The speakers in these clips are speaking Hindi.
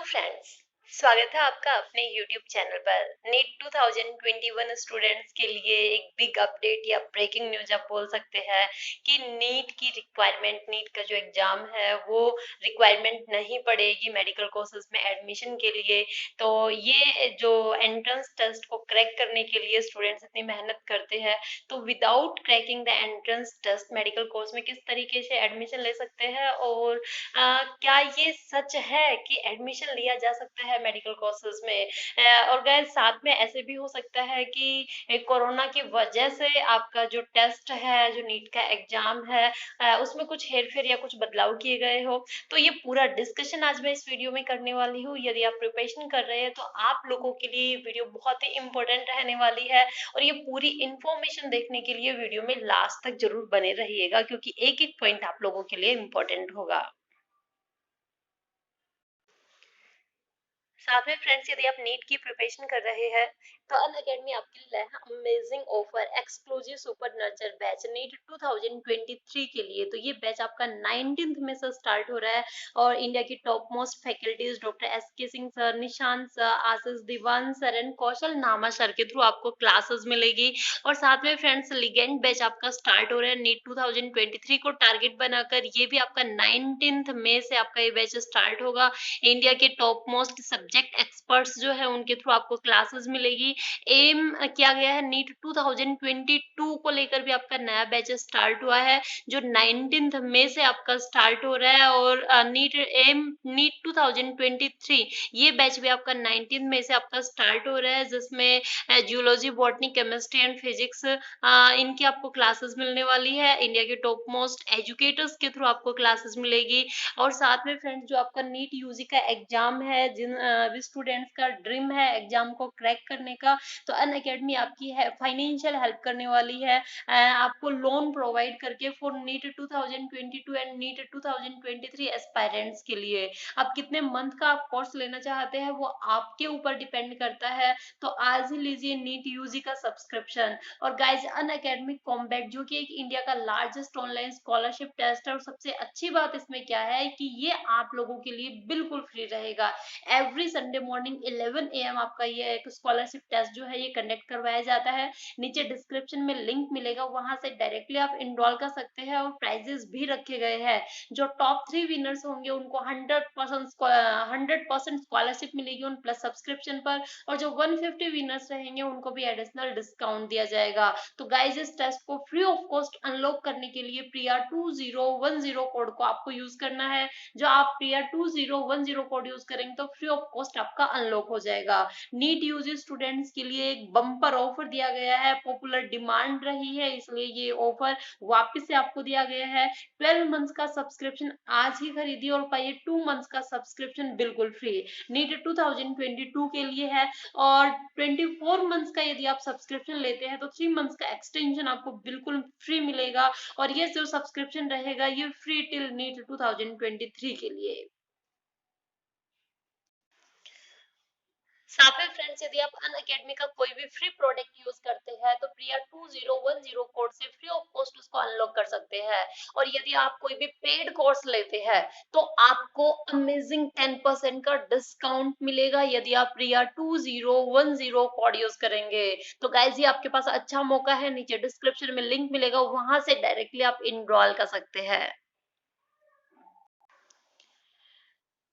फ्रेंड्स, स्वागत है आपका अपने YouTube चैनल पर। नीट 2021 स्टूडेंट्स के लिए एक बिग अपडेट या ब्रेकिंग न्यूज आप बोल सकते हैं कि नीट की रिक्वायरमेंट, नीट का जो एग्जाम है वो रिक्वायरमेंट नहीं पड़ेगी मेडिकल कोर्सेज में एडमिशन के लिए। तो ये जो एंट्रेंस टेस्ट को क्रैक करने के लिए स्टूडेंट्स इतनी मेहनत करते हैं, तो without cracking the entrance test medical course में किस तरीके से एडमिशन ले सकते हैं, और क्या ये सच है कि एडमिशन लिया जा सकता है मेडिकल कोर्सेज में। और गैर साथ में ऐसे भी हो सकता है कि कोरोना की वजह से आपका जो टेस्ट है, जो नीट का एग्जाम है, उसमें कुछ हेरफेर या कुछ बदलाव किए गए हो। तो ये पूरा डिस्कशन आज मैं इस वीडियो में करने वाली हूँ। यदि आप प्रिपरेशन कर रहे हैं तो आप लोगों के लिए ये वीडियो बहुत ही इंपॉर्टेंट रहने वाली है, और ये पूरी इंफॉर्मेशन देखने के लिए वीडियो में लास्ट तक जरूर बने रहिएगा, क्योंकि एक एक पॉइंट आप लोगों के लिए इंपॉर्टेंट होगा। साथ में फ्रेंड्स, यदि आप नीट की प्रिपरेशन कर रहे हैं तो अन अकेडमी आपके लिए है amazing offer, exclusive super nurture batch NEET 2023 के लिए। तो ये बैच आपका 19th में से स्टार्ट हो रहा है, और इंडिया की top most faculties doctor S K Singh sir, Nishant sir, Ashish Diwan sir and Kaushal Nama sir के थ्रू आपको क्लासेस मिलेगी। और साथ में फ्रेंड्स, लिगेंड बैच आपका स्टार्ट हो रहा है नीट 2023 को टारगेट बनाकर। ये भी आपका 19th मई से आपका ये बैच स्टार्ट होगा। इंडिया के टॉप मोस्ट सब्जेक्ट एक्सपर्ट्स जो है उनके थ्रू आपको क्लासेस मिलेगी। एम किया गया है नीट 2022 को लेकर भी आपका नया बैच स्टार्ट हुआ है, जो 19th मई से आपका स्टार्ट हो रहा है। और नीट 2023 ये बैच भी आपका 19 मई से आपका स्टार्ट हो रहा है, जिसमें geology, botany, chemistry and physics इनकी आपको क्लासेस मिलने वाली है। इंडिया के टॉप मोस्ट एजुकेटर्स के थ्रू आपको क्लासेस मिलेगी। और साथ में फ्रेंड्स, जो आपका नीट यूजी का एग्जाम है, जिन भी स्टूडेंट्स का ड्रीम है एग्जाम को क्रैक करने का, तो अन अकेडमी आपकी है फाइनेंशियल हेल्प करने वाली है। आपको लोन प्रोवाइड करके for NEET 2022 and NEET 2023 aspirants के लिए। आप कितने मंथ का आप कोर्स लेना चाहते हैं वो आपके ऊपर डिपेंड करता है। तो आज ही लीजिए नीट यूजी का सब्सक्रिप्शन। और गाइज, अन अकेडमिक कॉम्बैट जो कि एक इंडिया का लार्जेस्ट ऑनलाइन स्कॉलरशिप टेस्ट है, और सबसे अच्छी बात इसमें क्या है कि ये आप लोगों के लिए बिल्कुल फ्री रहेगा। एवरी संडे मॉर्निंग 11 AM आपका ये एक स्कॉलरशिप टेस्ट जो है ये कंडक्ट करवाया जाता है। नीचे डिस्क्रिप्शन में लिंक मिलेगा, वहां से डायरेक्टली आप इनरोल कर सकते हैं, और प्राइजेस भी रखे गए हैं। जो टॉप 3 विनर्स होंगे उनको 100% स्कॉलरशिप मिलेगी उन प्लस सब्सक्रिप्शन पर, और जो 150 विनर्स रहेंगे उनको भी एडिशनल डिस्काउंट दिया जाएगा। तो गाइज, इस टेस्ट को फ्री ऑफ कॉस्ट अनलॉक करने के लिए प्रिया 2010 कोड को आपको यूज करना है। जो आप प्रिया 2010 कोड यूज करेंगे तो फ्री ऑफ कॉस्ट आपका अनलॉक हो जाएगा। नीट यूजी स्टूडेंट्स के लिए एक बम्पर ऑफर दिया गया है, पॉपुलर डिमांड रही है इसलिए ये ऑफर वापस से आपको दिया गया है। 12 मंथ्स का सब्सक्रिप्शन आज ही खरीदिए और पाइए 2 मंथ्स का सब्सक्रिप्शन बिल्कुल फ्री। नीट 2022 के लिए है। और 24 मंथ्स का यदि आप सब्सक्रिप्शन लेते हैं तो 3 मंथ्स का एक्सटेंशन आपको बिल्कुल फ्री मिलेगा। और ये जो सब्सक्रिप्शन रहेगा ये फ्री टिल नीट 2023 के लिए। साथ में फ्रेंड्स, यदि आप अन अकेडमी का कोई भी फ्री प्रोडक्ट यूज करते हैं तो प्रिया 2010 कोड से फ्री ऑफ कॉस्ट उसको अनलॉक कर सकते हैं। और यदि आप कोई भी पेड कोर्स लेते हैं तो आपको अमेजिंग 10% का डिस्काउंट मिलेगा यदि आप प्रिया 2010 कोड यूज करेंगे। तो गाइज, ये आपके पास अच्छा मौका है, नीचे डिस्क्रिप्शन में लिंक मिलेगा, वहां से डायरेक्टली आप इनरोल कर सकते हैं।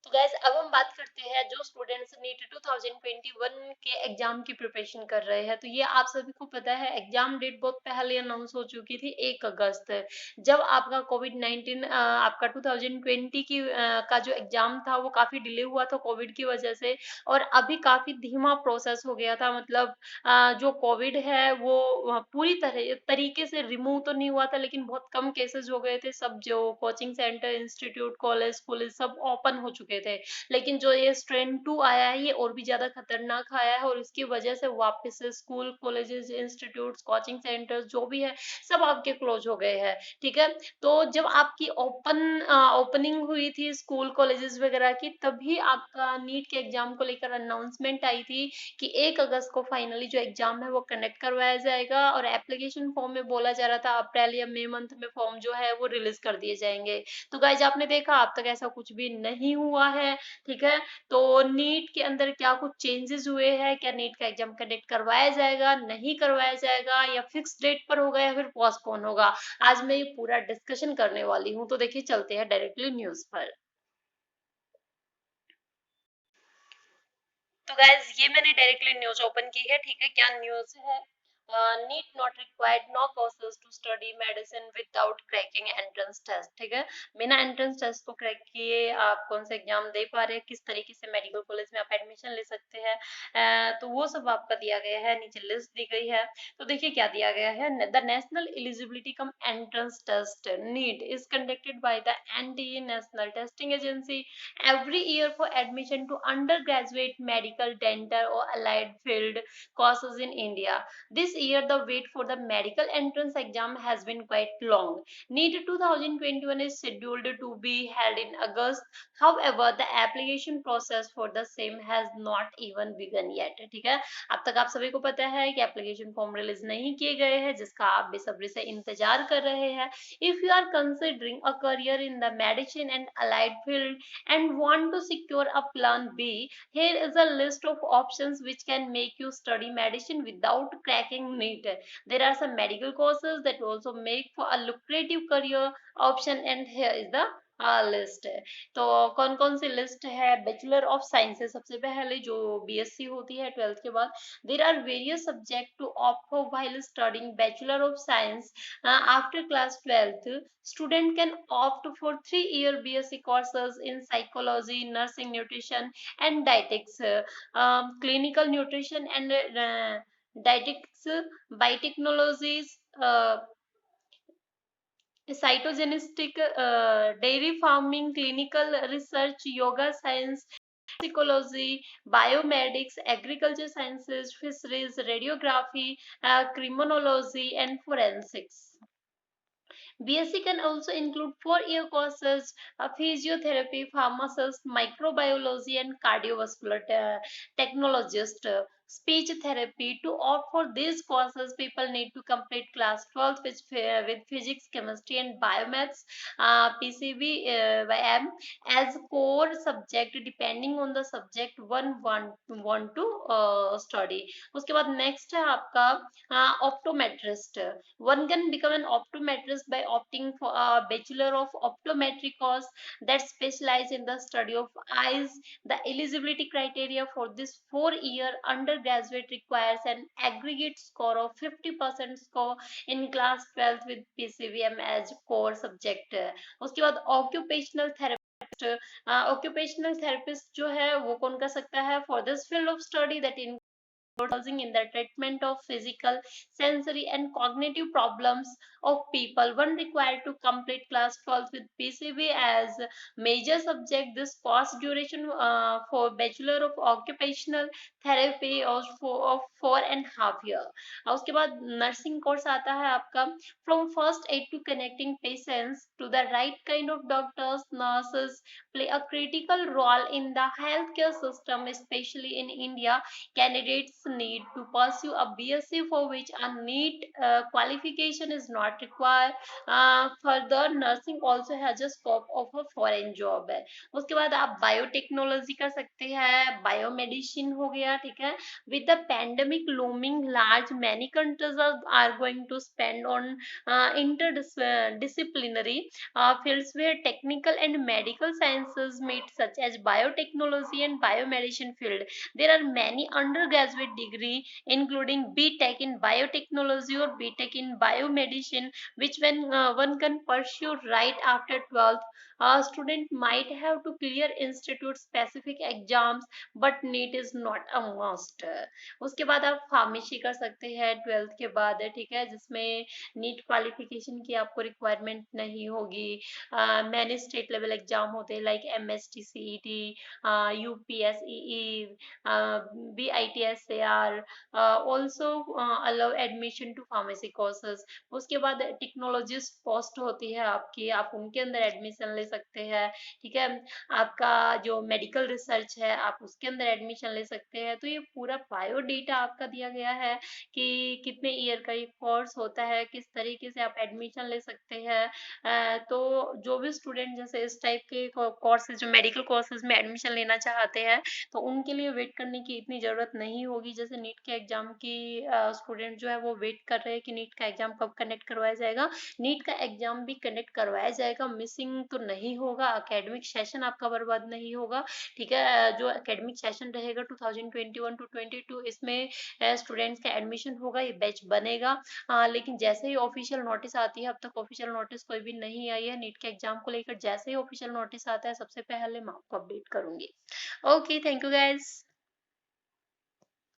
तो गैस, अब हम बात करते हैं जो स्टूडेंट्स नीट 2021 के एग्जाम की प्रिपरेशन कर रहे हैं। तो ये आप सभी को पता है एग्जाम डेट बहुत पहले अनाउंस हो चुकी थी, 1 अगस्त। जब आपका कोविड-19 आपका 2020 की का जो एग्जाम था वो काफी डिले हुआ था कोविड की वजह से। और अभी काफी धीमा प्रोसेस हो गया था, मतलब जो कोविड है वो पूरी तरीके से रिमूव तो नहीं हुआ था, लेकिन बहुत कम केसेस हो गए थे। सब जो coaching centre, institute, college college सब ओपन हो चुके थे। लेकिन जो ये स्ट्रेन 2 आया है ये और भी ज्यादा खतरनाक आया है, और इसकी वजह से वापस से school, colleges, institute, coaching centres जो भी है सब आपके क्लोज हो गए हैं। ठीक है। तो जब आपकी ओपनिंग हुई थी स्कूल कॉलेजेस वगैरह की, तभी आपका नीट के एग्जाम को लेकर अनाउंसमेंट आई थी कि 1 अगस्त को फाइनली जो एग्जाम है वो कंडक्ट करवाया जाएगा। और एप्लीकेशन फॉर्म में बोला जा रहा था अप्रैल या मई मंथ में फॉर्म जो है वो रिलीज कर दिए जाएंगे। तो गाइज, आपने देखा अब तक ऐसा कुछ भी नहीं हुआ है, ठीक है। तो नीट के अंदर क्या कुछ चेंजेस हुए हैं, क्या नीट का एग्जाम कंडक्ट करवाया जाएगा, नहीं करवाया जाएगा, या फिक्स डेट पर होगा या फिर पोस्टपोन होगा, आज मैं ये पूरा डिस्कशन करने वाली हूँ। तो देखिए चलते हैं डायरेक्टली न्यूज पर। तो गाइज ये मैंने डायरेक्टली न्यूज ओपन की है, ठीक है। क्या न्यूज है? NEET not required, no courses to study medicine without cracking entrance test, ठीक है। बिना एंट्रेंस टेस्ट को क्रैक किए आप कौन सा एग्जाम दे पा रहे हैं, किस तरीके से मेडिकल कॉलेज में आप एडमिशन ले सकते हैं, तो वो सब आपका दिया गया है, नीचे लिस्ट दी गई है। तो देखिए क्या दिया गया है, the national eligibility cum entrance test NEET is conducted by the NTA national testing agency every year for admission to undergraduate medical, dental, or allied field courses in India. This year, the wait for the medical entrance exam has been quite long. NEET 2021 is scheduled to be held in August. However, the application process for the same has not even begun yet. ठीक है, अब तक आप सभी को पता है कि एप्लीकेशन फॉर्म रिलीज नहीं किए गए हैं, जिसका आप बेसब्री से इंतजार कर रहे हैं. If you are considering a career in the medicine and allied field, and want to secure a plan B, here is a list of options which can make you study medicine without cracking NEET. There are some medical courses that also make for a lucrative career option, and here is the list है. तो कौन कौन सी लिस्ट है? बैचलर ऑफ साइंसेस सबसे पहले, जो बीएससी होती है 12th के बाद. There are various subject to opt for while studying bachelor of science after class 12th. Student can opt for 3-year BSc courses in psychology, nursing, nutrition, and dietetics, clinical nutrition and dietetics, biotechnologies, cytogenetic, dairy farming, clinical research, yoga science, psychology, biomedics, agriculture sciences, fisheries, radiography, criminology, and forensics. BSc can also include 4-year courses, physiotherapy, pharmacist, microbiology, and cardiovascular technologist. Speech therapy. To opt for these courses, people need to complete class 12th with physics, chemistry, and biomaths, PCB as core subject, depending on the subject one want to study. उसके बाद next है आपका optometrist. One can become an optometrist by opting for a Bachelor of Optometry course that specializes in the study of eyes. The eligibility criteria for this 4-year undergraduate requires an aggregate score of 50% score in class 12th with PCVM as core subject. उसके बाद occupational therapist. Occupational therapist जो है वो कौन कर सकता है? For this field of study that in the treatment of physical, sensory, and cognitive problems of people. One required to complete class 12 with PCB as major subject. This course duration for Bachelor of Occupational Therapy of 4.5 year. और उसके बाद नर्सिंग कोर्स आता है आपका from first aid to connecting patients to the right kind of doctors, nurses play a critical role in the healthcare system, especially in India. Candidates need to pursue a BSc for which a NEET qualification is not required. Further, nursing also has a scope of a foreign job है. उसके बाद आप बायोटेक्नोलॉजी कर सकते हैं, बायोमेडिसिन हो गया, ठीक है. With the pandemic looming large, many countries are going to spend on interdisciplinary fields where technical and medical sciences meet, such as biotechnology and biomedicine field. There are many undergraduate degree including BTech in biotechnology or BTech in biomedicine, which one can pursue right after 12th. A student might have to clear institute specific exams, but NEET is not a must. उसके बाद आप फार्मेसी कर सकते हैं 12th के बाद, ठीक है, जिसमें नीट क्वालिफिकेशन की आपको रिक्वायरमेंट नहीं होगी. मैंने स्टेट लेवल एग्जाम होते हैं like MST CET, UPSEE, BITS are also allow admission to pharmacy courses. उसके बाद टेक्नोलॉजिस्ट पोस्ट होती है आपकी, आप उनके अंदर एडमिशन ले सकते हैं। ठीक है, आपका जो मेडिकल रिसर्च है आप उसके अंदर एडमिशन ले सकते हैं। तो ये पूरा बायो डेटा आपका दिया गया है कि कितने ईयर का ये कोर्स होता है, किस तरीके से आप एडमिशन ले सकते हैं। तो जो भी स्टूडेंट जैसे इस टाइप के कोर्सेज, जो मेडिकल कोर्सेज में एडमिशन लेना चाहते हैं, तो उनके लिए वेट करने की इतनी ज़रूरत नहीं होगी। जैसे नीट के एग्ज़ाम की स्टूडेंट जो है वो वेट कर रहे हैं कि नीट का एग्ज़ाम कब कंडक्ट करवाया जाएगा। नीट का एग्ज़ाम भी कंडक्ट करवाया जाएगा, मिसिंग तो नहीं होगा, एकेडमिक सेशन आपका बर्बाद नहीं होगा। ठीक है, जो एकेडमिक सेशन रहेगा 2021 टू 22, इसमें स्टूडेंट्स का एडमिशन होगा, ये बैच बनेगा। लेकिन जैसे ही ऑफिशियल नोटिस आती है, अब तक ऑफिशियल नोटिस कोई भी नहीं आई है नीट के एग्ज़ाम को लेकर, जैसे ही ऑफिशियल नोटिस आता है सबसे पहले मैं आपको अपडेट करूंगी। Okay, thank you guys.